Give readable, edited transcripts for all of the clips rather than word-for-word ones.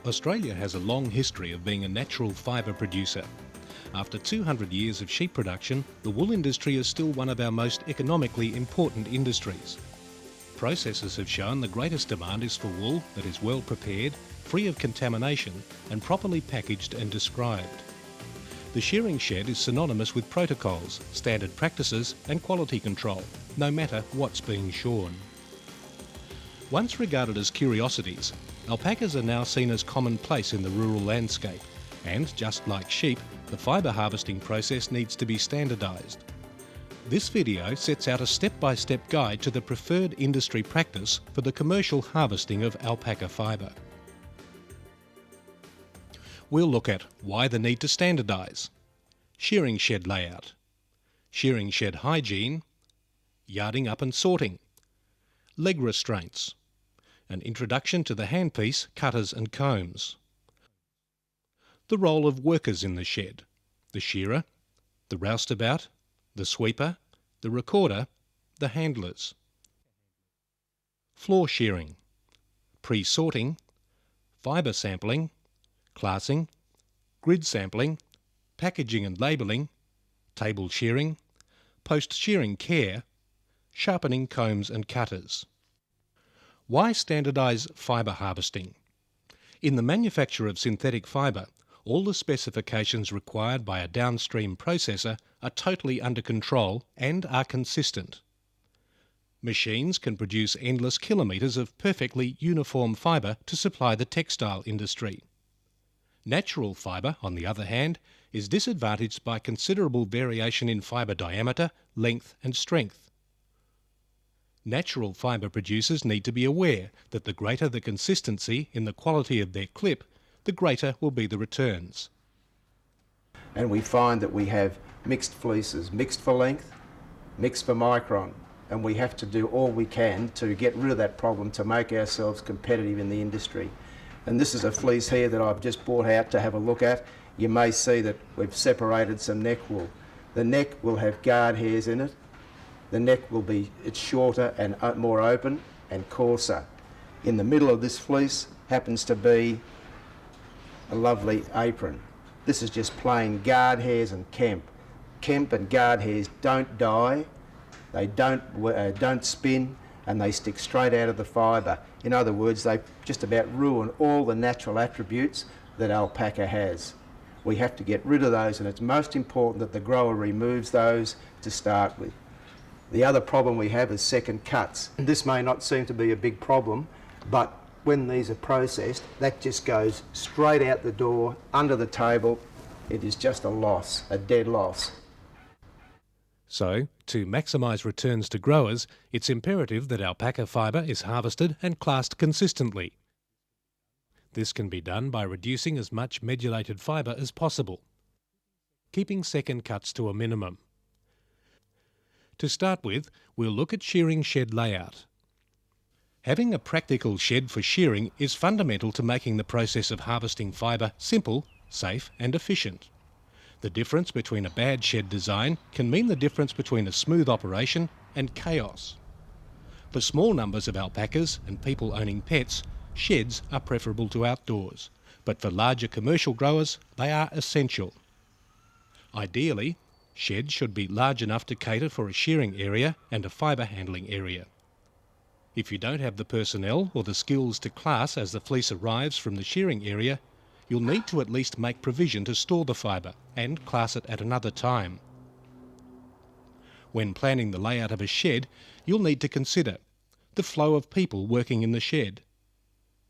Australia has a long history of being a natural fibre producer. After 200 years of sheep production, the wool industry is still one of our most economically important industries. Processors have shown the greatest demand is for wool that is well prepared, free of contamination and properly packaged and described. The shearing shed is synonymous with protocols, standard practices and quality control, no matter what's being shorn. Once regarded as curiosities, alpacas are now seen as commonplace in the rural landscape, and just like sheep, the fibre harvesting process needs to be standardised. This video sets out a step-by-step guide to the preferred industry practice for the commercial harvesting of alpaca fibre. We'll look at why the need to standardise, shearing shed layout, shearing shed hygiene, yarding up and sorting, leg restraints, an introduction to the handpiece, cutters and combs, the role of workers in the shed, the shearer, the roustabout, the sweeper, the recorder, the handlers, floor shearing, pre-sorting, fibre sampling, classing, grid sampling, packaging and labelling, table shearing, post-shearing care, sharpening combs and cutters. Why standardise fibre harvesting? In the manufacture of synthetic fibre, all the specifications required by a downstream processor are totally under control and are consistent. Machines can produce endless kilometres of perfectly uniform fibre to supply the textile industry. Natural fibre, on the other hand, is disadvantaged by considerable variation in fibre diameter, length and strength. Natural fibre producers need to be aware that the greater the consistency in the quality of their clip, the greater will be the returns. And we find that we have mixed fleeces, mixed for length, mixed for micron, and we have to do all we can to get rid of that problem to make ourselves competitive in the industry. And this is a fleece here that I've just brought out to have a look at. You may see that we've separated some neck wool. The neck will have guard hairs in it. The neck will be, it's shorter and more open and coarser. In the middle of this fleece happens to be a lovely apron. This is just plain guard hairs and kemp. Kemp and guard hairs don't dye, they don't spin, and they stick straight out of the fibre. In other words, they just about ruin all the natural attributes that alpaca has. We have to get rid of those, and it's most important that the grower removes those to start with. The other problem we have is second cuts. This may not seem to be a big problem, but when these are processed, that just goes straight out the door, under the table. It is just a loss, a dead loss. So, to maximise returns to growers, it's imperative that alpaca fibre is harvested and classed consistently. This can be done by reducing as much medulated fibre as possible, keeping second cuts to a minimum. To start with, we'll look at shearing shed layout. Having a practical shed for shearing is fundamental to making the process of harvesting fibre simple, safe and efficient. The difference between a bad shed design can mean the difference between a smooth operation and chaos. For small numbers of alpacas and people owning pets, sheds are preferable to outdoors, but for larger commercial growers, they are essential. Ideally, sheds should be large enough to cater for a shearing area and a fibre handling area. If you don't have the personnel or the skills to class as the fleece arrives from the shearing area, you'll need to at least make provision to store the fibre and class it at another time. When planning the layout of a shed, you'll need to consider the flow of people working in the shed,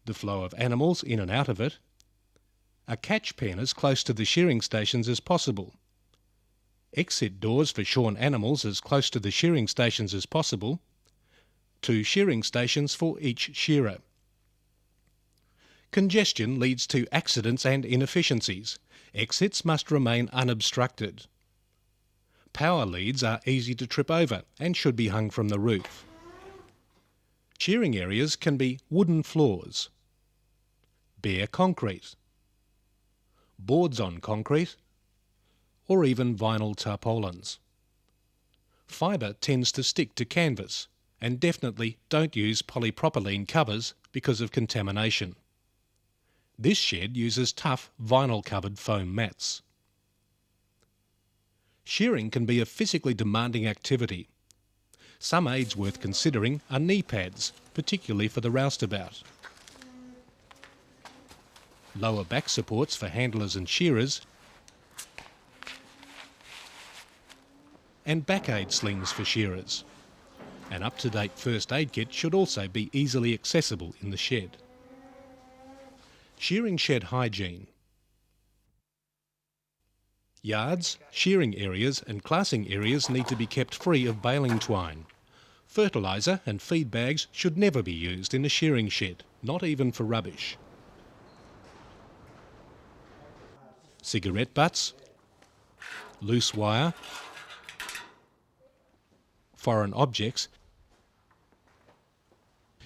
the flow of animals in and out of it, a catch pen as close to the shearing stations as possible, exit doors for shorn animals as close to the shearing stations as possible, 2 shearing stations for each shearer. Congestion leads to accidents and inefficiencies. Exits must remain unobstructed. Power leads are easy to trip over and should be hung from the roof. Shearing areas can be wooden floors, bare concrete, boards on concrete, or even vinyl tarpaulins. Fibre tends to stick to canvas, and definitely don't use polypropylene covers because of contamination. This shed uses tough vinyl-covered foam mats. Shearing can be a physically demanding activity. Some aids worth considering are knee pads, particularly for the roustabout. Lower back supports for handlers and shearers, and back aid slings for shearers. An up-to-date first aid kit should also be easily accessible in the shed. Shearing shed hygiene. Yards, shearing areas and classing areas need to be kept free of baling twine. Fertiliser and feed bags should never be used in a shearing shed, not even for rubbish. Cigarette butts, loose wire, foreign objects.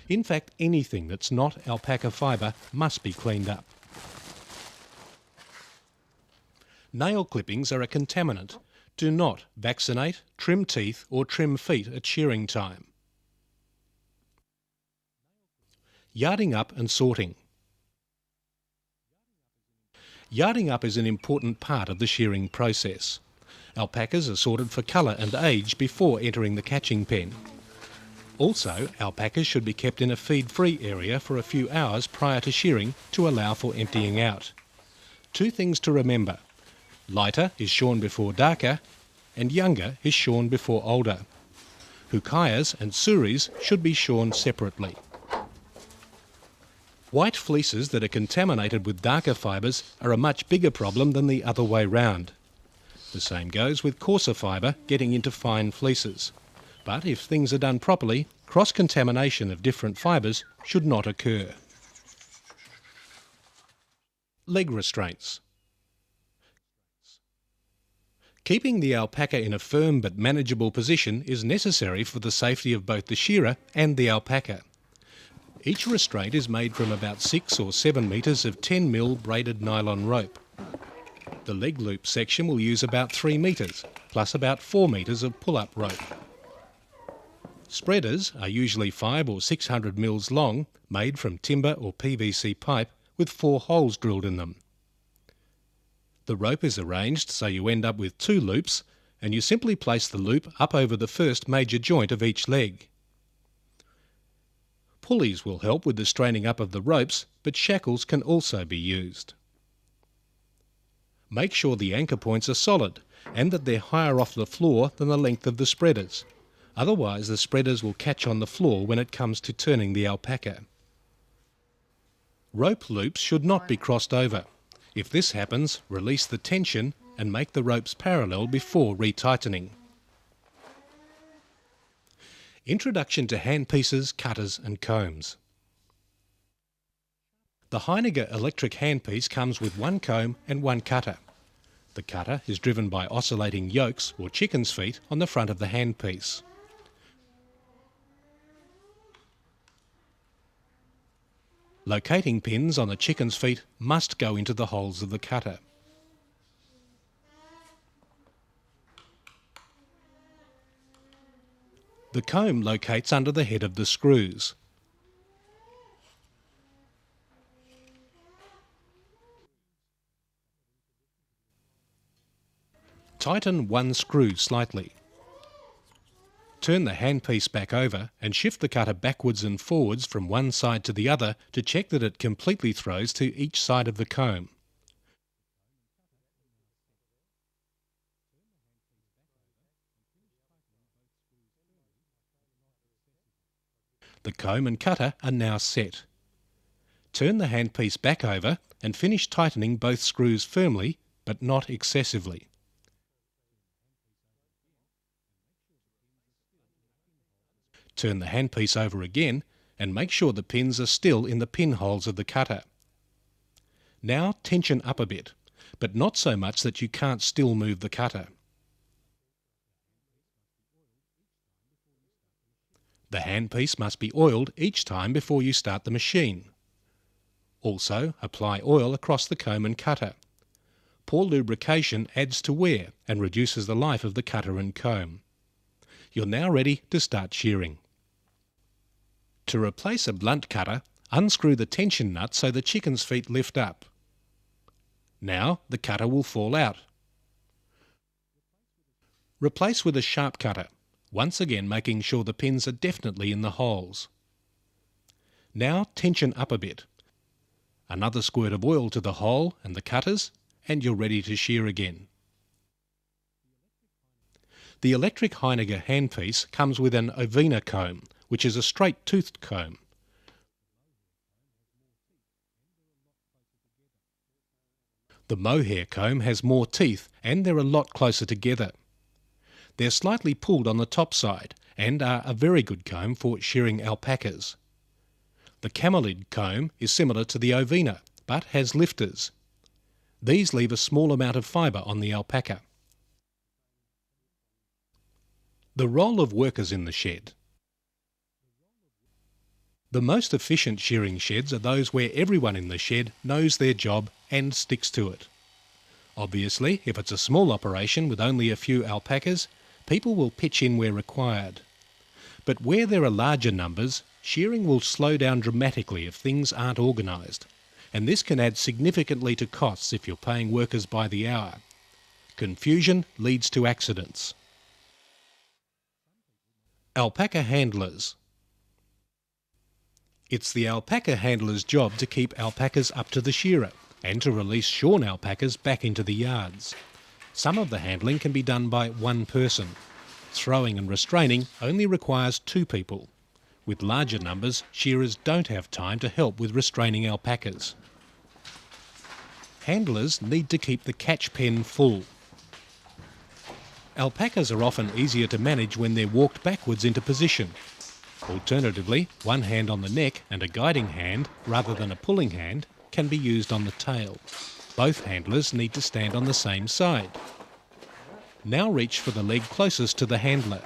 In fact, anything that's not alpaca fibre must be cleaned up. Nail clippings are a contaminant. Do not vaccinate, trim teeth or trim feet at shearing time. Yarding up and sorting. Yarding up is an important part of the shearing process. Alpacas are sorted for colour and age before entering the catching pen. Also, alpacas should be kept in a feed-free area for a few hours prior to shearing to allow for emptying out. Two things to remember. Lighter is shorn before darker, and younger is shorn before older. Hukayas and suris should be shorn separately. White fleeces that are contaminated with darker fibres are a much bigger problem than the other way round. The same goes with coarser fibre getting into fine fleeces. But if things are done properly, cross-contamination of different fibres should not occur. Leg restraints. Keeping the alpaca in a firm but manageable position is necessary for the safety of both the shearer and the alpaca. Each restraint is made from about 6 or 7 metres of 10mm braided nylon rope. The leg loop section will use about 3 metres, plus about 4 metres of pull-up rope. Spreaders are usually 500 or 600 mils long, made from timber or PVC pipe with 4 holes drilled in them. The rope is arranged so you end up with 2 loops, and you simply place the loop up over the first major joint of each leg. Pulleys will help with the straining up of the ropes, but shackles can also be used. Make sure the anchor points are solid and that they're higher off the floor than the length of the spreaders. Otherwise the spreaders will catch on the floor when it comes to turning the alpaca. Rope loops should not be crossed over. If this happens, release the tension and make the ropes parallel before retightening. Introduction to handpieces, cutters and combs. The Heiniger electric handpiece comes with 1 comb and 1 cutter. The cutter is driven by oscillating yokes or chicken's feet on the front of the handpiece. Locating pins on the chicken's feet must go into the holes of the cutter. The comb locates under the head of the screws. Tighten 1 screw slightly. Turn the handpiece back over and shift the cutter backwards and forwards from one side to the other to check that it completely throws to each side of the comb. The comb and cutter are now set. Turn the handpiece back over and finish tightening both screws firmly, but not excessively. Turn the handpiece over again and make sure the pins are still in the pinholes of the cutter. Now tension up a bit, but not so much that you can't still move the cutter. The handpiece must be oiled each time before you start the machine. Also, apply oil across the comb and cutter. Poor lubrication adds to wear and reduces the life of the cutter and comb. You're now ready to start shearing. To replace a blunt cutter, Unscrew the tension nut so the chicken's feet lift up. Now the cutter will fall out. Replace with a sharp cutter, once again making sure the pins are definitely in the holes. Now tension up a bit. Another squirt of oil to the hole and the cutters, and you're ready to shear again. The electric Heiniger handpiece comes with an ovina comb, which is a straight-toothed comb. The mohair comb has more teeth and they're a lot closer together. They're slightly pulled on the top side and are a very good comb for shearing alpacas. The camelid comb is similar to the ovina, but has lifters. These leave a small amount of fibre on the alpaca. The role of workers in the shed. The most efficient shearing sheds are those where everyone in the shed knows their job and sticks to it. Obviously, if it's a small operation with only a few alpacas, people will pitch in where required. But where there are larger numbers, shearing will slow down dramatically if things aren't organised, and this can add significantly to costs if you're paying workers by the hour. Confusion leads to accidents. Alpaca handlers. It's the alpaca handler's job to keep alpacas up to the shearer and to release shorn alpacas back into the yards. Some of the handling can be done by one person. Throwing and restraining only requires 2 people. With larger numbers, shearers don't have time to help with restraining alpacas. Handlers need to keep the catch pen full. Alpacas are often easier to manage when they're walked backwards into position. Alternatively, one hand on the neck and a guiding hand, rather than a pulling hand, can be used on the tail. Both handlers need to stand on the same side. Now reach for the leg closest to the handler.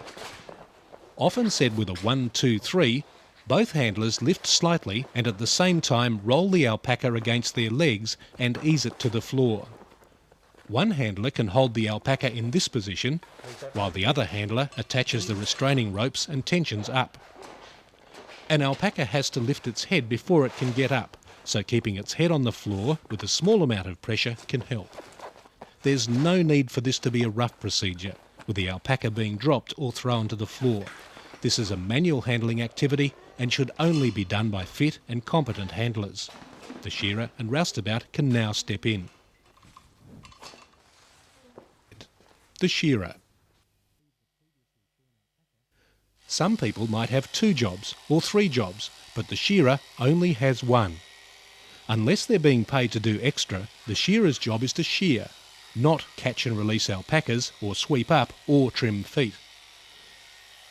Often said with a 1, 2, 3, both handlers lift slightly and at the same time roll the alpaca against their legs and ease it to the floor. One handler can hold the alpaca in this position, while the other handler attaches the restraining ropes and tensions up. An alpaca has to lift its head before it can get up, so keeping its head on the floor with a small amount of pressure can help. There's no need for this to be a rough procedure, with the alpaca being dropped or thrown to the floor. This is a manual handling activity and should only be done by fit and competent handlers. The shearer and roustabout can now step in. The shearer. Some people might have 2 jobs or 3 jobs, but the shearer only has 1. Unless they're being paid to do extra, the shearer's job is to shear, not catch and release alpacas or sweep up or trim feet.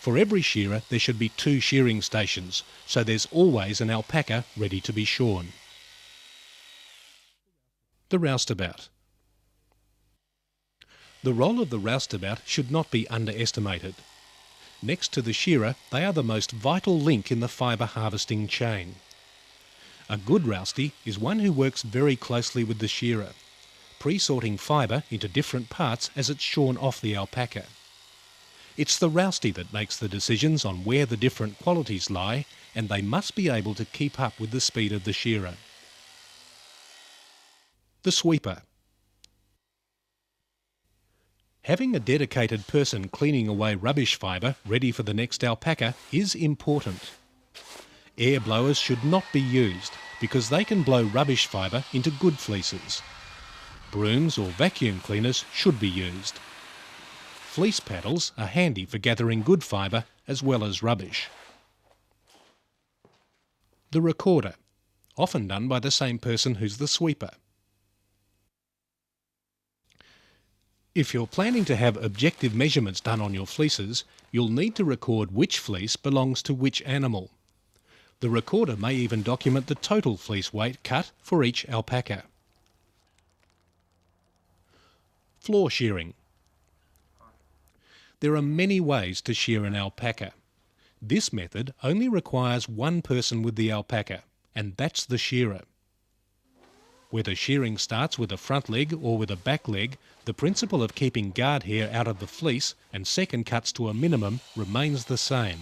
For every shearer there should be 2 shearing stations, so there's always an alpaca ready to be shorn. The roustabout. The role of the roustabout should not be underestimated. Next to the shearer, they are the most vital link in the fibre harvesting chain. A good roustie is one who works very closely with the shearer, pre-sorting fibre into different parts as it's shorn off the alpaca. It's the roustie that makes the decisions on where the different qualities lie, and they must be able to keep up with the speed of the shearer. The sweeper. Having a dedicated person cleaning away rubbish fibre ready for the next alpaca is important. Air blowers should not be used because they can blow rubbish fibre into good fleeces. Brooms or vacuum cleaners should be used. Fleece paddles are handy for gathering good fibre as well as rubbish. The recorder, often done by the same person who's the sweeper. If you're planning to have objective measurements done on your fleeces, you'll need to record which fleece belongs to which animal. The recorder may even document the total fleece weight cut for each alpaca. Floor shearing. There are many ways to shear an alpaca. This method only requires one person with the alpaca, and that's the shearer. Whether shearing starts with a front leg or with a back leg, the principle of keeping guard hair out of the fleece and second cuts to a minimum remains the same.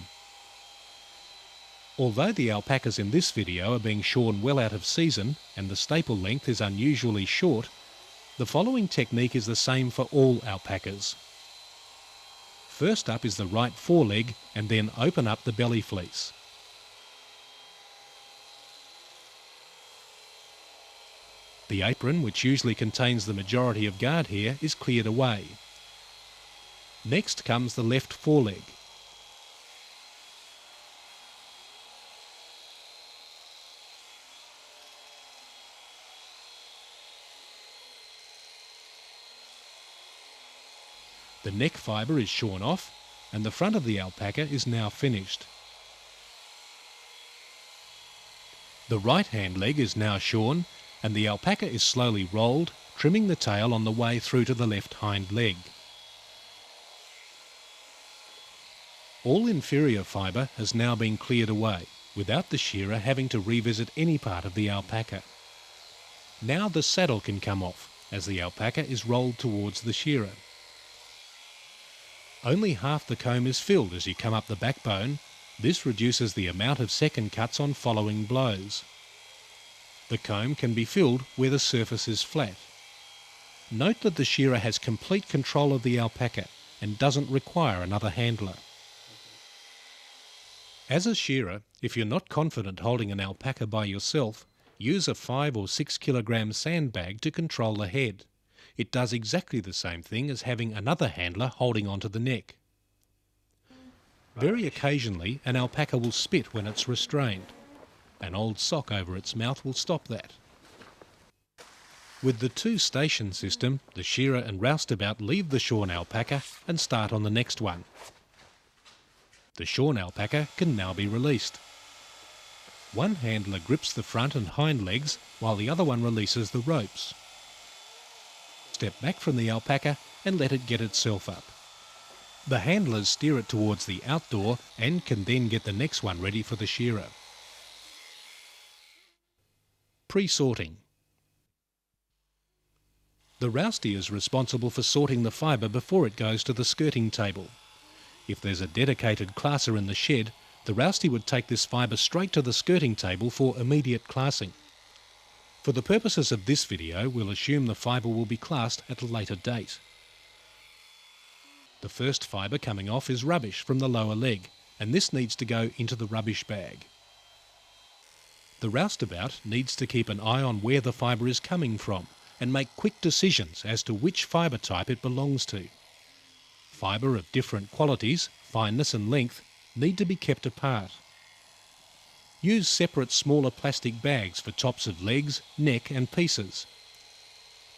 Although the alpacas in this video are being shorn well out of season and the staple length is unusually short, the following technique is the same for all alpacas. First up is the right foreleg and then open up the belly fleece. The apron, which usually contains the majority of guard hair, is cleared away. Next comes the left foreleg. The neck fibre is shorn off and the front of the alpaca is now finished. The right hand leg is now shorn and the alpaca is slowly rolled, trimming the tail on the way through to the left hind leg. All inferior fibre has now been cleared away, without the shearer having to revisit any part of the alpaca. Now the saddle can come off, as the alpaca is rolled towards the shearer. Only half the comb is filled as you come up the backbone. This reduces the amount of second cuts on following blows. The comb can be filled where the surface is flat. Note that the shearer has complete control of the alpaca and doesn't require another handler. As a shearer, if you're not confident holding an alpaca by yourself, use a 5 or 6 kilogram sandbag to control the head. It does exactly the same thing as having another handler holding onto the neck. Very occasionally, an alpaca will spit when it's restrained. An old sock over its mouth will stop that. With the two-station system, the shearer and roustabout leave the shorn alpaca and start on the next one. The shorn alpaca can now be released. One handler grips the front and hind legs while the other one releases the ropes. Step back from the alpaca and let it get itself up. The handlers steer it towards the outdoor and can then get the next one ready for the shearer. Pre-sorting. The roustie is responsible for sorting the fibre before it goes to the skirting table. If there's a dedicated classer in the shed, the roustie would take this fibre straight to the skirting table for immediate classing. For the purposes of this video, we'll assume the fibre will be classed at a later date. The first fibre coming off is rubbish from the lower leg, and this needs to go into the rubbish bag. The roustabout needs to keep an eye on where the fibre is coming from and make quick decisions as to which fibre type it belongs to. Fibre of different qualities, fineness and length, need to be kept apart. Use separate smaller plastic bags for tops of legs, neck and pieces.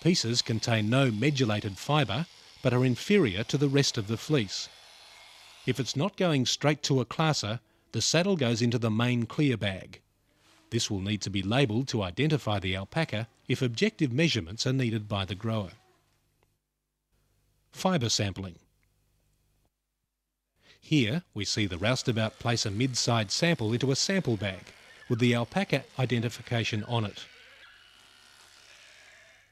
Pieces contain no medullated fibre but are inferior to the rest of the fleece. If it's not going straight to a classer, the saddle goes into the main clear bag. This will need to be labelled to identify the alpaca if objective measurements are needed by the grower. Fibre sampling. Here we see the roustabout place a mid-side sample into a sample bag with the alpaca identification on it.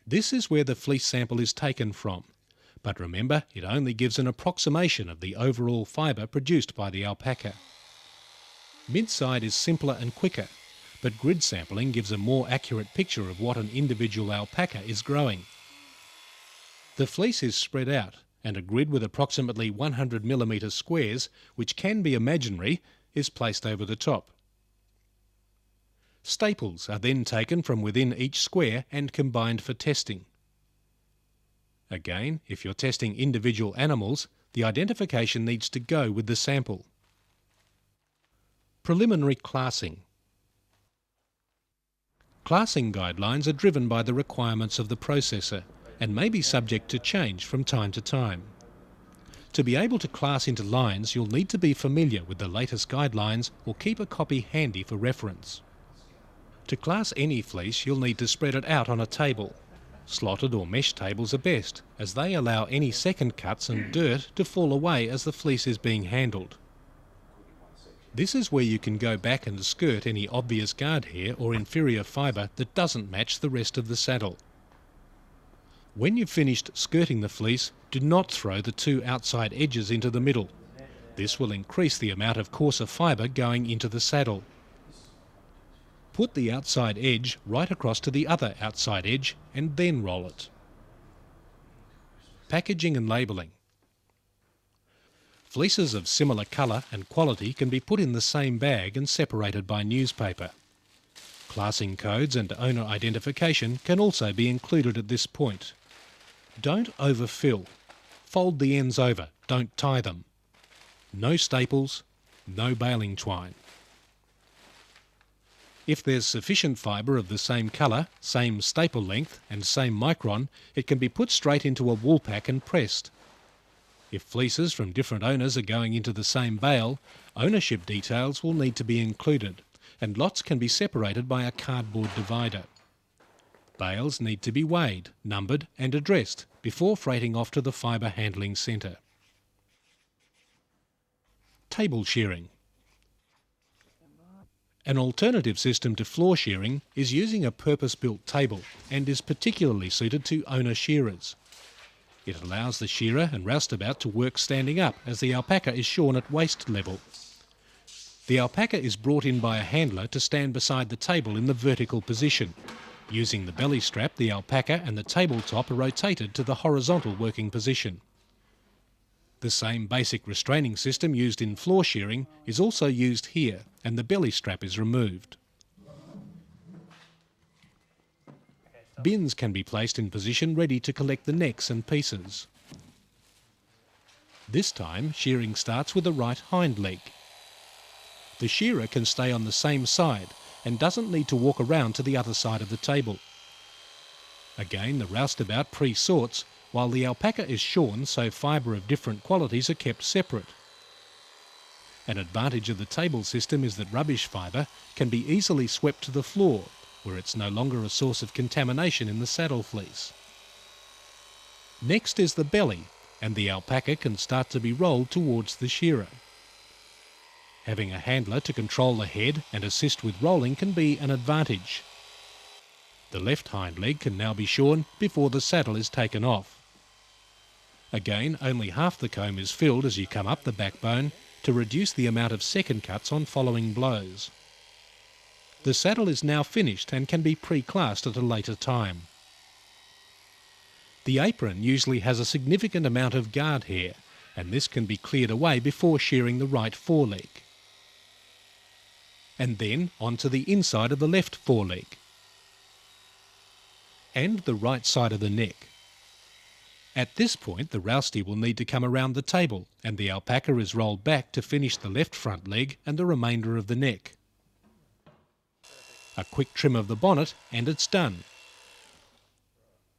This is where the fleece sample is taken from, but remember it only gives an approximation of the overall fibre produced by the alpaca. Mid-side is simpler and quicker, but grid sampling gives a more accurate picture of what an individual alpaca is growing. The fleece is spread out, and a grid with approximately 100mm squares, which can be imaginary, is placed over the top. Staples are then taken from within each square and combined for testing. Again, if you're testing individual animals, the identification needs to go with the sample. Preliminary classing. Classing guidelines are driven by the requirements of the processor and may be subject to change from time to time. To be able to class into lines, you'll need to be familiar with the latest guidelines or keep a copy handy for reference. To class any fleece, you'll need to spread it out on a table. Slotted or mesh tables are best, as they allow any second cuts and dirt to fall away as the fleece is being handled. This is where you can go back and skirt any obvious guard hair or inferior fibre that doesn't match the rest of the saddle. When you've finished skirting the fleece, do not throw the two outside edges into the middle. This will increase the amount of coarser fibre going into the saddle. Put the outside edge right across to the other outside edge and then roll it. Packaging and labelling. Fleeces of similar colour and quality can be put in the same bag and separated by newspaper. Classing codes and owner identification can also be included at this point. Don't overfill. Fold the ends over, don't tie them. No staples, no baling twine. If there's sufficient fibre of the same colour, same staple length and same micron, it can be put straight into a wool pack and pressed. If fleeces from different owners are going into the same bale, ownership details will need to be included, and lots can be separated by a cardboard divider. Bales need to be weighed, numbered and addressed before freighting off to the fibre handling centre. Table shearing. An alternative system to floor shearing is using a purpose-built table and is particularly suited to owner shearers. It allows the shearer and roustabout to work standing up as the alpaca is shorn at waist level. The alpaca is brought in by a handler to stand beside the table in the vertical position. Using the belly strap, the alpaca and the tabletop are rotated to the horizontal working position. The same basic restraining system used in floor shearing is also used here, and the belly strap is removed. Bins can be placed in position ready to collect the necks and pieces. This time, shearing starts with the right hind leg. The shearer can stay on the same side and doesn't need to walk around to the other side of the table. Again, the roustabout pre-sorts while the alpaca is shorn so fibre of different qualities are kept separate. An advantage of the table system is that rubbish fibre can be easily swept to the floor, where it's no longer a source of contamination in the saddle fleece. Next is the belly, and the alpaca can start to be rolled towards the shearer. Having a handler to control the head and assist with rolling can be an advantage. The left hind leg can now be shorn before the saddle is taken off. Again, only half the comb is filled as you come up the backbone to reduce the amount of second cuts on following blows. The saddle is now finished and can be pre-classed at a later time. The apron usually has a significant amount of guard hair, and this can be cleared away before shearing the right foreleg. And then onto the inside of the left foreleg. And the right side of the neck. At this point, the rousty will need to come around the table, and the alpaca is rolled back to finish the left front leg and the remainder of the neck. A quick trim of the bonnet and it's done.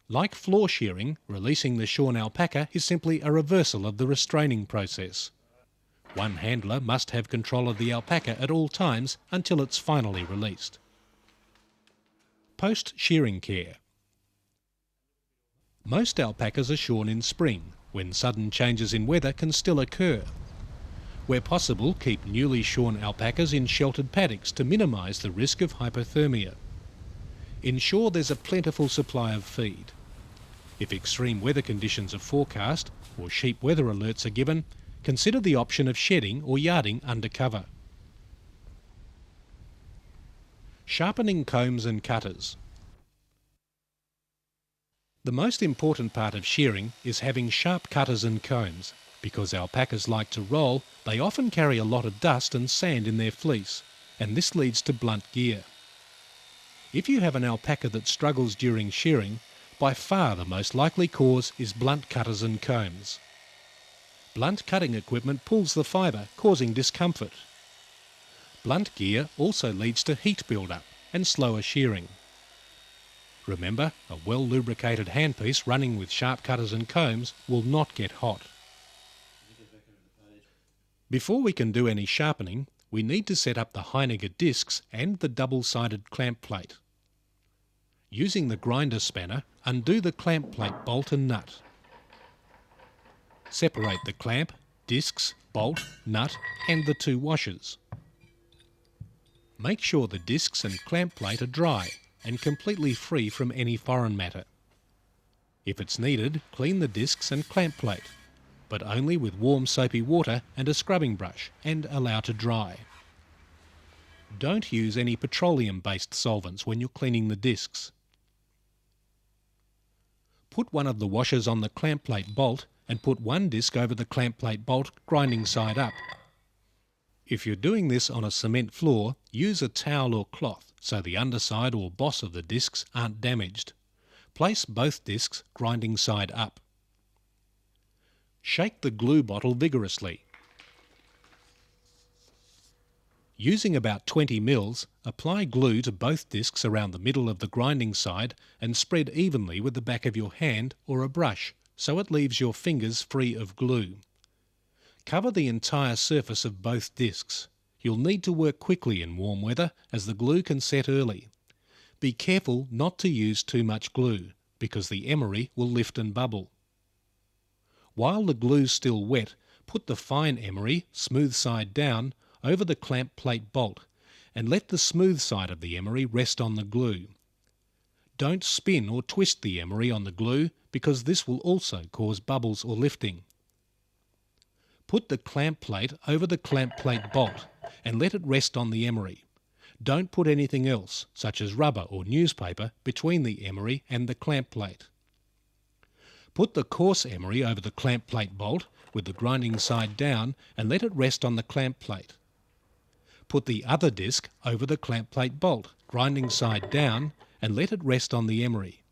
Like floor shearing, releasing the shorn alpaca is simply a reversal of the restraining process. One handler must have control of the alpaca at all times until it's finally released. Post-shearing care. Most alpacas are shorn in spring, when sudden changes in weather can still occur. Where possible, keep newly shorn alpacas in sheltered paddocks to minimise the risk of hypothermia. Ensure there's a plentiful supply of feed. If extreme weather conditions are forecast or sheep weather alerts are given, consider the option of shedding or yarding under cover. Sharpening combs and cutters. The most important part of shearing is having sharp cutters and combs. Because alpacas like to roll, they often carry a lot of dust and sand in their fleece, and this leads to blunt gear. If you have an alpaca that struggles during shearing, by far the most likely cause is blunt cutters and combs. Blunt cutting equipment pulls the fibre, causing discomfort. Blunt gear also leads to heat build-up and slower shearing. Remember, a well-lubricated handpiece running with sharp cutters and combs will not get hot. Before we can do any sharpening, we need to set up the Heiniger discs and the double-sided clamp plate. Using the grinder spanner, undo the clamp plate bolt and nut. Separate the clamp, discs, bolt, nut and the two washers. Make sure the discs and clamp plate are dry and completely free from any foreign matter. If it's needed, clean the discs and clamp plate. but only with warm soapy water and a scrubbing brush, and allow to dry. Don't use any petroleum-based solvents when you're cleaning the discs. Put one of the washers on the clamp plate bolt and put one disc over the clamp plate bolt, grinding side up. If you're doing this on a cement floor, use a towel or cloth so the underside or boss of the discs aren't damaged. Place both discs grinding side up. Shake the glue bottle vigorously. Using about 20 mils, apply glue to both discs around the middle of the grinding side and spread evenly with the back of your hand or a brush so it leaves your fingers free of glue. Cover the entire surface of both discs. You'll need to work quickly in warm weather as the glue can set early. Be careful not to use too much glue because the emery will lift and bubble. While the glue's still wet, put the fine emery, smooth side down, over the clamp plate bolt and let the smooth side of the emery rest on the glue. Don't spin or twist the emery on the glue because this will also cause bubbles or lifting. Put the clamp plate over the clamp plate bolt and let it rest on the emery. Don't put anything else, such as rubber or newspaper, between the emery and the clamp plate. Put the coarse emery over the clamp plate bolt with the grinding side down and let it rest on the clamp plate. Put the other disc over the clamp plate bolt, grinding side down, and let it rest on the emery.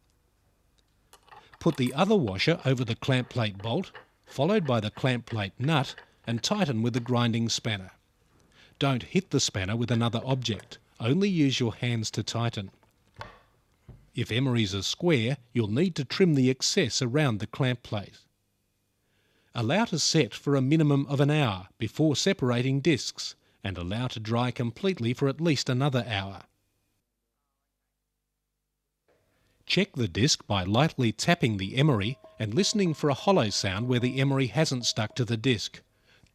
Put the other washer over the clamp plate bolt, followed by the clamp plate nut, and tighten with the grinding spanner. Don't hit the spanner with another object, only use your hands to tighten. If emeries are square, you'll need to trim the excess around the clamp plate. Allow to set for a minimum of an hour before separating discs, and allow to dry completely for at least another hour. Check the disc by lightly tapping the emery and listening for a hollow sound where the emery hasn't stuck to the disc.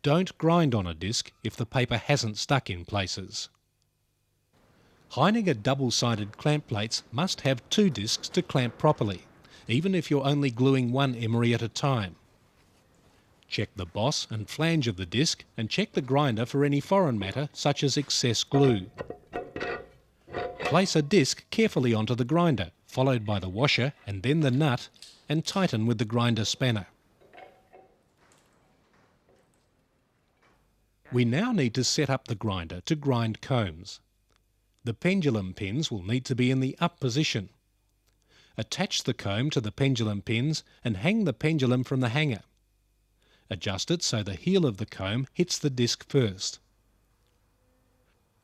Don't grind on a disc if the paper hasn't stuck in places. Heiniger double-sided clamp plates must have 2 discs to clamp properly, even if you're only gluing one emery at a time. Check the boss and flange of the disc and check the grinder for any foreign matter such as excess glue. Place a disc carefully onto the grinder, followed by the washer and then the nut, and tighten with the grinder spanner. We now need to set up the grinder to grind combs. The pendulum pins will need to be in the up position. Attach the comb to the pendulum pins and hang the pendulum from the hanger. Adjust it so the heel of the comb hits the disc first.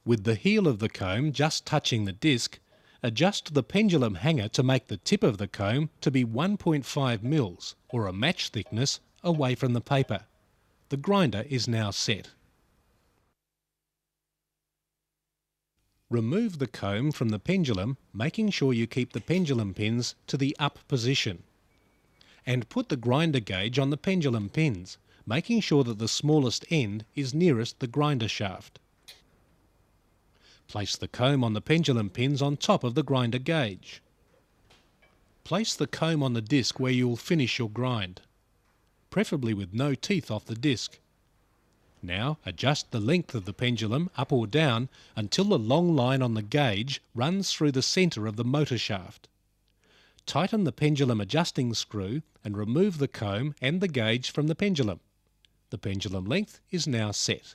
With the heel of the comb just touching the disc, adjust the pendulum hanger to make the tip of the comb to be 1.5 mils, or a match thickness, away from the paper. The grinder is now set. Remove the comb from the pendulum, making sure you keep the pendulum pins to the up position. And put the grinder gauge on the pendulum pins, making sure that the smallest end is nearest the grinder shaft. Place the comb on the pendulum pins on top of the grinder gauge. Place the comb on the disc where you will finish your grind, preferably with no teeth off the disc. Now adjust the length of the pendulum up or down until the long line on the gauge runs through the centre of the motor shaft. Tighten the pendulum adjusting screw and remove the comb and the gauge from the pendulum. The pendulum length is now set.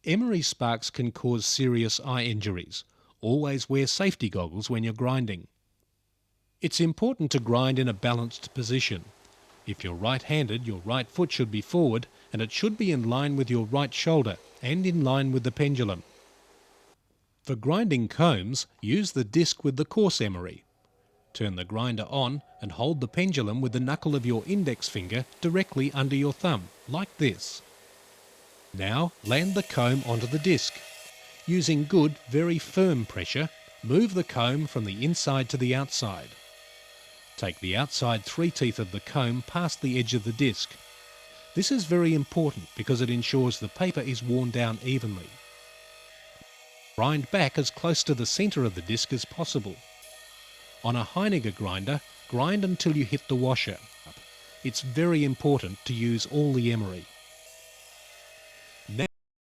Emery sparks can cause serious eye injuries. Always wear safety goggles when you're grinding. It's important to grind in a balanced position. If you're right-handed, your right foot should be forward and it should be in line with your right shoulder and in line with the pendulum. For grinding combs, use the disc with the coarse emery. Turn the grinder on and hold the pendulum with the knuckle of your index finger directly under your thumb, like this. Now land the comb onto the disc. Using good, very firm pressure, move the comb from the inside to the outside. Take the outside 3 teeth of the comb past the edge of the disc. This is very important because it ensures the paper is worn down evenly. Grind back as close to the centre of the disc as possible. On a Heiniger grinder, grind until you hit the washer. it's very important to use all the emery.